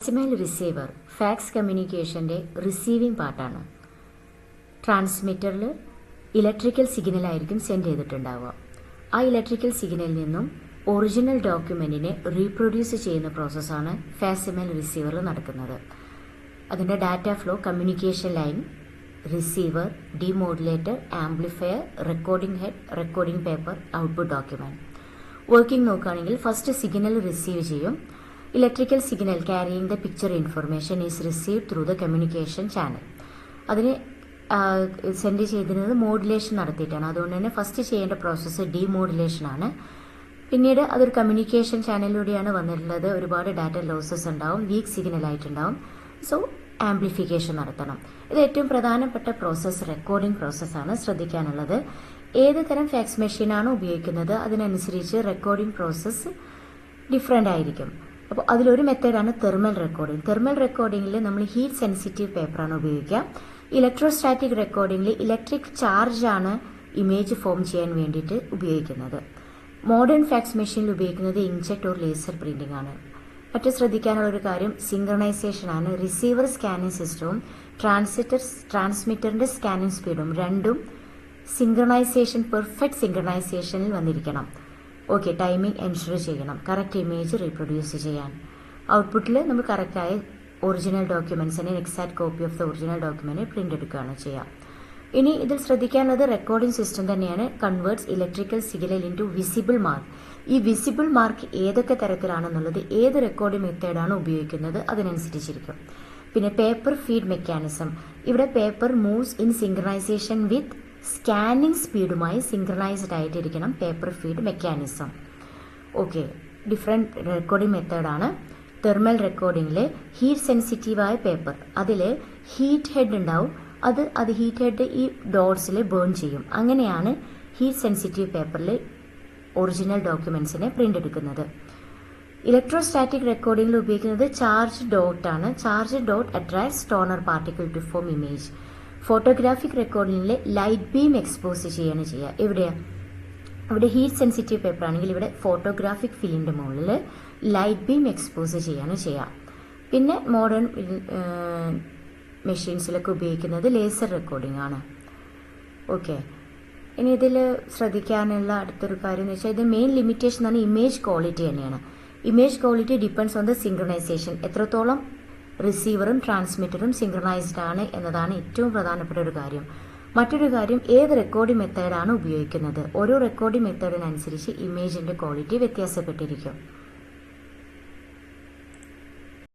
Decimal receiver fax കമ്മ്യൂണിക്കേഷൻ്റെ receiving പാർട്ടാണ്. ട്രാൻസ്മിറ്ററിൽ electrical സിഗ്നലായിരിക്കും send ചെയ്തിട്ടുണ്ടാവുക. ആ electrical സിഗ്നലിൽ നിന്നും ഒറിജിനൽ ഡോക്യുമെൻറ്റിനെ റീപ്രൊഡ്യൂസ് ചെയ്യുന്ന പ്രോസസ്സാണ് ഫാക്സിമൽ റിസീവറിൽ നടക്കുന്നത്. അതിൻ്റെ data flow communication line, receiver, demodulator, amplifier, recording head, recording paper, output document. Working നോക്കുകയാണെങ്കിൽ ഫസ്റ്റ് സിഗ്നൽ റിസീവ് ചെയ്യും. Electrical signal carrying the picture information is received through the communication channel. അതിന് send ചെയ്തിരുന്നത് modulation നടത്തിയിട്ടാണ്. അതുകൊണ്ട് തന്നെ first ചെയ്യേണ്ട process ഡിമോഡുലേഷനാണ്. പിന്നീട് അതൊരു communication ചാനലിലൂടെയാണ് വന്നിട്ടുള്ളത്. ഒരുപാട് ഡാറ്റ ലോസസ് ഉണ്ടാവും, വീക്ക് സിഗ്നൽ ആയിട്ടുണ്ടാവും. സോ ആംപ്ലിഫിക്കേഷൻ നടത്തണം. ഇത് ഏറ്റവും പ്രധാനപ്പെട്ട പ്രോസസ്സ് റെക്കോർഡിംഗ് പ്രോസസ്സാണ്. ശ്രദ്ധിക്കാനുള്ളത്, ഏത് തരം ഫാക്സ് മെഷീനാണോ ഉപയോഗിക്കുന്നത് അതിനനുസരിച്ച് റെക്കോർഡിംഗ് പ്രോസസ്സ് ഡിഫറെൻ്റ് ആയിരിക്കും. അപ്പോൾ അതിലൊരു മെത്തേഡാണ് തെർമൽ റെക്കോർഡിംഗ്. തെർമൽ റെക്കോർഡിംഗിൽ നമ്മൾ ഹീറ്റ് സെൻസിറ്റീവ് പേപ്പറാണ് ഉപയോഗിക്കുക. ഇലക്ട്രോസ്റ്റാറ്റിക് റെക്കോർഡിംഗിൽ ഇലക്ട്രിക് ചാർജാണ് ഇമേജ് ഫോം ചെയ്യാൻ വേണ്ടിയിട്ട് ഉപയോഗിക്കുന്നത്. മോഡേൺ ഫാക്സ് മെഷീനിൽ ഉപയോഗിക്കുന്നത് ഇങ്ക്ജെറ്റ് ഓർ ലേസർ പ്രിന്റിംഗ് ആണ്. മറ്റു ശ്രദ്ധിക്കാനുള്ള ഒരു കാര്യം സിങ്ക്രണൈസേഷൻ ആണ്. റിസീവർ സ്കാനിംഗ് സിസ്റ്റവും ട്രാൻസ്മിറ്ററിന്റെ സ്കാനിംഗ് സ്പീഡും രണ്ടും സിങ്ക്രണൈസേഷൻ, പെർഫെക്റ്റ് സിങ്ക്രണൈസേഷനിൽ വന്നിരിക്കണം. ഓക്കെ, ടൈമിംഗ് എൻഷുർ ചെയ്യണം കറക്റ്റ് ഇമേജ് റീപ്രൊഡ്യൂസ് ചെയ്യാൻ. ഔട്ട്പുട്ടിൽ നമ്മൾ കറക്റ്റായ ഒറിജിനൽ ഡോക്യുമെൻറ്റ്സിനെ exact copy of the original document print എടുക്കുകയാണ് ചെയ്യുക. ഇനി ഇതിൽ ശ്രദ്ധിക്കാനുള്ളത് റെക്കോർഡിംഗ് സിസ്റ്റം തന്നെയാണ്. Converts electrical signal into visible mark. ഈ വിസിബിൾ മാർക്ക് ഏതൊക്കെ തരത്തിലാണെന്നുള്ളത് ഏത് റെക്കോർഡിംഗ് മെത്തേഡാണ് ഉപയോഗിക്കുന്നത് അതിനനുസരിച്ചിരിക്കും. പിന്നെ പേപ്പർ ഫീഡ് മെക്കാനിസം. ഇവിടെ paper moves in synchronization with scanning സ്പീഡുമായി സിങ്ക്രണൈസ്ഡ് ആയിട്ടിരിക്കണം paper feed mechanism. Okay, different recording മെത്തേഡാണ്. തെർമൽ റെക്കോർഡിംഗിൽ ഹീറ്റ് സെൻസിറ്റീവായ പേപ്പർ, അതിൽ ഹീറ്റ് ഹെഡ് ഉണ്ടാവും. അത് ഹീറ്റ് ഹെഡ് ഈ ഡോട്ട്സിൽ ബേൺ ചെയ്യും. അങ്ങനെയാണ് ഹീറ്റ് സെൻസിറ്റീവ് പേപ്പറിൽ ഒറിജിനൽ ഡോക്യുമെൻറ്റ്സിനെ പ്രിൻ്റ് എടുക്കുന്നത്. ഇലക്ട്രോസ്റ്റാറ്റിക് റെക്കോർഡിംഗിൽ ഉപയോഗിക്കുന്നത് ചാർജ് ഡോട്ടാണ്. Charge dot attracts toner particle to form image. Photographic റെക്കോർഡിംഗിൽ ലൈറ്റ് ബീം എക്സ്പോസ് ചെയ്യാണ് ചെയ്യുക. ഇവിടെ ഹീറ്റ് സെൻസിറ്റീവ് പേപ്പർ ആണെങ്കിൽ ഇവിടെ ഫോട്ടോഗ്രാഫിക് ഫിലിമിൻ്റെ മുകളിൽ ലൈറ്റ് ബീം എക്സ്പോസ് ചെയ്യാണ് ചെയ്യുക. പിന്നെ മോഡേൺ മെഷീൻസിലൊക്കെ ഉപയോഗിക്കുന്നത് ലേസർ റെക്കോർഡിംഗ് ആണ്. ഓക്കെ, ഇനി ഇതിൽ ശ്രദ്ധിക്കാനുള്ള അടുത്തൊരു കാര്യം എന്ന് വെച്ചാൽ ഇത് മെയിൻ ലിമിറ്റേഷൻ ആണ് ഇമേജ് ക്വാളിറ്റി തന്നെയാണ്. Image quality depends on the synchronisation. എത്രത്തോളം റിസീവറും ട്രാൻസ്മിറ്ററും സിങ്ക്രണൈസ്ഡ് ആണ് എന്നതാണ് ഏറ്റവും പ്രധാനപ്പെട്ട ഒരു കാര്യം. മറ്റൊരു കാര്യം, ഏത് റെക്കോർഡിംഗ് മെത്തേഡാണ് ഉപയോഗിക്കുന്നത്. ഓരോ റെക്കോർഡിംഗ് മെത്തേഡിനനുസരിച്ച് ഇമേജിന്റെ ക്വാളിറ്റി വ്യത്യാസപ്പെട്ടിരിക്കും.